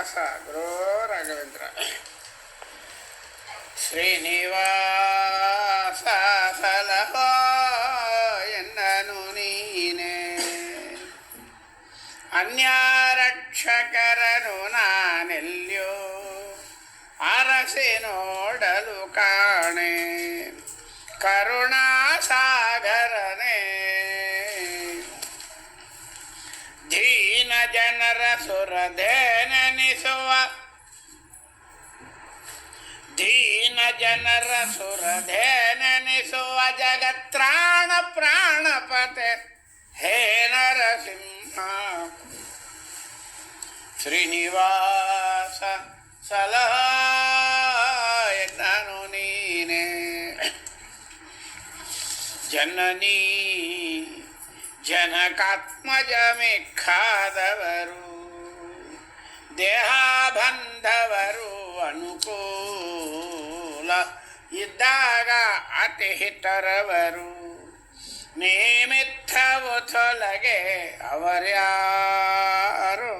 ಶ್ರೀನಿವಾಸ ಗುರೋ ರಾಘವೇಂದ್ರ. ಶ್ರೀನಿವಾಸ ಸಲಹೋ ಎನ್ನನು ನೀನೆ, ಅನ್ಯರಕ್ಷಕರನು ನಾನೆಲ್ಯೋ ಅರಸಿ ನೋಡಲು ಕಾಣೆ. ಕರುಣಾಸಾಗರನೇ ದೀನ ಜನರ ಸುರಧೇನೆನಿಸುವ, ದೀನ ಜನರ ಸುರಧೇನೆನಿಸುವ ಜಗತ್ರಾಣ ಪ್ರಾಣಪತೆ ಹೇ ನರಸಿಂಹ. ಶ್ರೀನಿವಾಸ ಸಲಹ ಎನ್ನನು ನೀನೆ, ಜನನೀ ಜನಕಾತ್ಮಜಮಿಕ್ಕಾದವರು ದೇಹ ಬಂಧವರು ಅನುಕೂಲ ಇದ್ದಾಗ ಅತಿ ಹಿತರವರು. ನಿಮಿತ್ತವು ತೊಲಗೆ ಅವರ್ಯಾರು,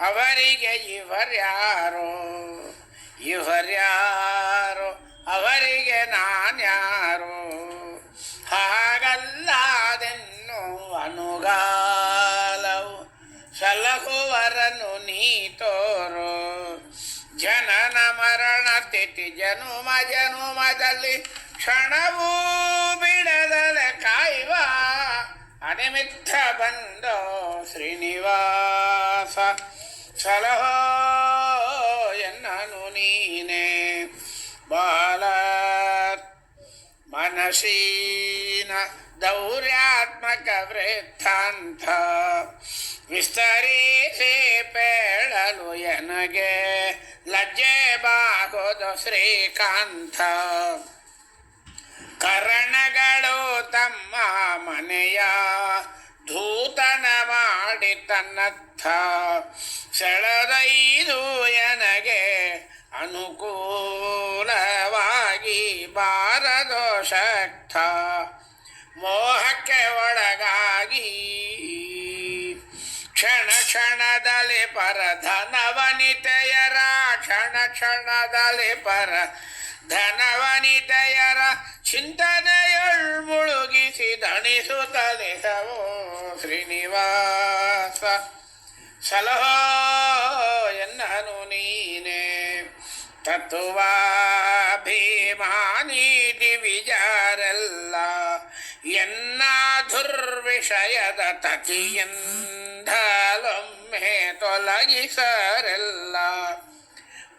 ಅವರಿಗೆ ಇವರ್ಯಾರೋ, ಇವರ್ಯಾರೋ ಅವರಿಗೆ ನಾನ್ಯಾರೋ. ಹಾಗಲ್ಲಾದೆನ್ನು ಅನುಗಾಲವು ಸಲಹುವರನು ನೀ ತೋರೋ. ಜನನ ಮರಣ ತಿಥಿ ಜನುಮ ಜನುಮದಲ್ಲಿ ಕ್ಷಣವೂ ಬಿಡದಲೆ ಕಾಯುವ ಅನಿಮಿತ್ತ ಬಂದೋ. ಶ್ರೀನಿವಾಸ ಸಲಹೋ ಎನ್ನನು ನೀನೆ, ಬಾಲ ಮನಸೀನ ದೌರ್ಯಾತ್ಮಕ ವೃತ್ತಾಂತ ವಿಸ್ತರಿಸಿ ಪೇಳಲು ಎನಗೆ ಲಜ್ಜೆ ಬಾಗೋದು ಶ್ರೀಕಾಂತ. ಕರಣಗಳು ತಮ್ಮ ಮನೆಯ ಧೂತನ ಮಾಡಿ ತನ್ನತ್ತ ಸೆಳೆದೈದು ಎನಗೆ ಅನುಕೂಲವಾಗಿ ಬಾರದೋ ಶಕ್ತ. ಮೋಹಕ್ಕೆ ಒಳಗಾಗಿ ಕ್ಷಣ ಕ್ಷಣದಲ್ಲಿ ಪರ ಧನವನಿತೆಯರ, ಕ್ಷಣ ಕ್ಷಣದಲ್ಲಿ ಪರ ಧನವನಿತೆಯರ ಚಿಂತನೆಯೊಳ್ ಮುಳುಗಿಸಿ ದಣಿಸುತ್ತಲಿಸವೋ. ಶ್ರೀನಿವಾಸ ಸಲಹೋ ಎನ್ನನು ನೀನೆ, ತತ್ವಾಭಿಮಾನಿ ದಿವಿಜರೆಲ್ಲ ಎನ್ನ ದುರ್ವಿಷಯದ ತತಿಯಿಂದಲೊಮ್ಮೆ ತೊಲಗಿಸರೆಲ್ಲ.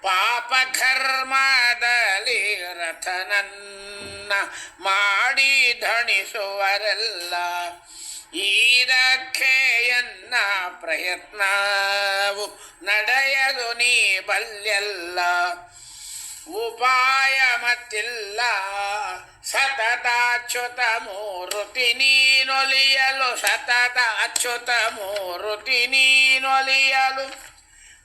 ಪಾಪ ಕರ್ಮದಲ್ಲಿ ರಥನನ್ನ ಮಾಡಿ ಧಣಿಸುವರೆಲ್ಲ. ಇದಕ್ಕೆ ಎನ್ನ ಪ್ರಯತ್ನವು ನಡೆಯದು ನೀ ಬಲ್ಯಲ್ಲ. ಉಪಾಯ ಮತ್ತಿಲ್ಲ ಸತತ ಅಚ್ಯುತ ಮೂರುತಿ ನೀನೊಲಿಯಲು, ಸತತ ಅಚ್ಯುತ ಮೂರುತಿ ನೀನೊಲಿಯಲು.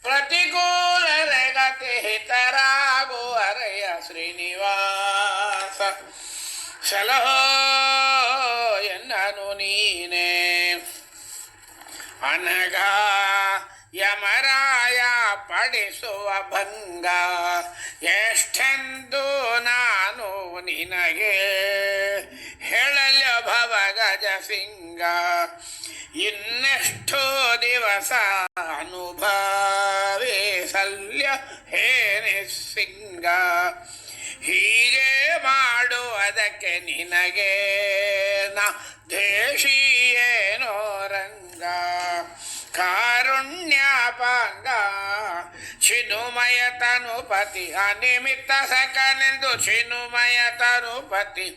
ಪ್ರತಿಕೂಲರೆ ಗತಿ ಹಿತರಾಗುವರೆಯ ಶ್ರೀನಿವಾಸ ಸಲಹೋ ಎನ್ನನು ನೀನೆ. ಅನಗ ಯಮರಾಯ ಪಡಿಸುವ ಭಂಗ ಎಷ್ಟೆಂದು ನಾನು ನಿನಗೆ ಹೇಳಲ ಭವ ಗಜ ಸಿಂಗ. ಇನ್ನೆಷ್ಟು ದಿವಸ ಅನುಭವಿಸಲ್ಯ ಹೇ ನಿಸ್ಸಿಂಗ. ಹೀಗೆ ಮಾಡುವುದಕ್ಕೆ ನಿನಗೆ ನಾ ದೇಶಿಯೇನೋ ರಂಗ. ಕಾರುಣ್ಯಪಾಂಗ ಚಿನುಮಯ ತನುಪತಿ ಅನಿಮಿತ್ತ ಸಕನೆಂದು, ಚಿನುಮಯ ತನುಪತಿ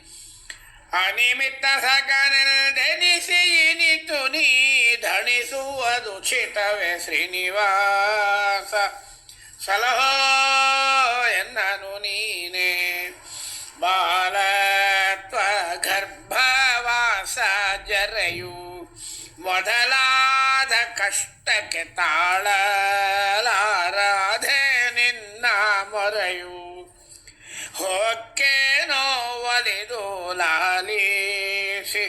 ಅನಿಮಿತ್ತ ಸಕನೆಂದೆನಿಸಿ ಇನಿತು ನೀ ಧಣಿಸುವುದು ಚಿತವೇ. ಶ್ರೀನಿವಾಸ ಸಲಹೋ ಎನ್ನನು ನೀನೆ, ಬಾಲತ್ವ ಗರ್ಭವಾಸ ಜರೆಯು ಮೊದಲಾದ ಕಷ್ಟಕ್ಕೆ ತಾಳಲಾರದೆ ನಿನ್ನ ಮೊರೆಯು. ಹೊಕ್ಕೇನೋ ಒಲಿದು ಲಾಲಿಸಿ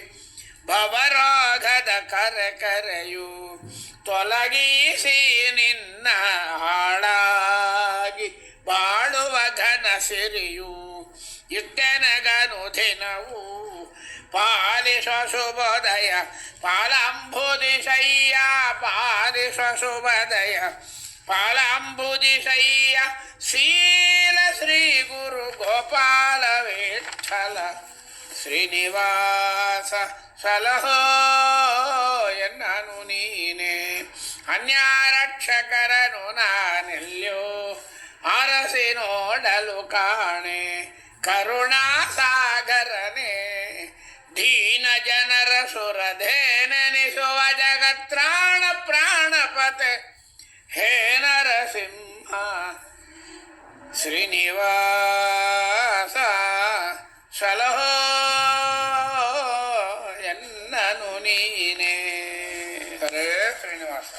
ಭವರಾಗದ ಕರೆಯು ತೊಲಗಿಸಿ ನಿನ್ನ ಹಾಳಾಗಿ ಬಾಳುವ ಘನ ಸಿರಿಯು ಇಟ್ಟೆನಗನು ದಿನವು ಪಾಲಿಸ ಶುಭೋದಯ ಪಾಲಂಬುದಿಶಯ್ಯ ಪಾಲಿಸ ಶುಭೋದಯ ಪಾಲಂಬುದಿಶಯ್ಯ ಶೀಲ ಶ್ರೀ ಗುರು ಗೋಪಾಲ ವಿಠಲ ಶ್ರೀನಿವಾಸ ಸಲಹೋ ಎನ್ನನು ನೀನೆ ಅನ್ಯಾರಕ್ಷಕರನು ನಾನೆಲ್ಲೋ ಅರಸಿ ನೋಡಲು ಕಾಣೆ ಕರುಣಾ ಸಾಗರನೆ ದೀನ ಜನರ ಸುರಧೇನೆನಿಸುವ ಜಗತ್ರಾಣ ಪ್ರಾಣಪತೆ ಹೇ ನರಸಿಂಹ ಶ್ರೀನಿವಾಸ ಸಲಹೋ ಎನ್ನನು ನೀನೆ ಹರೇ ಶ್ರೀನಿವಾಸ.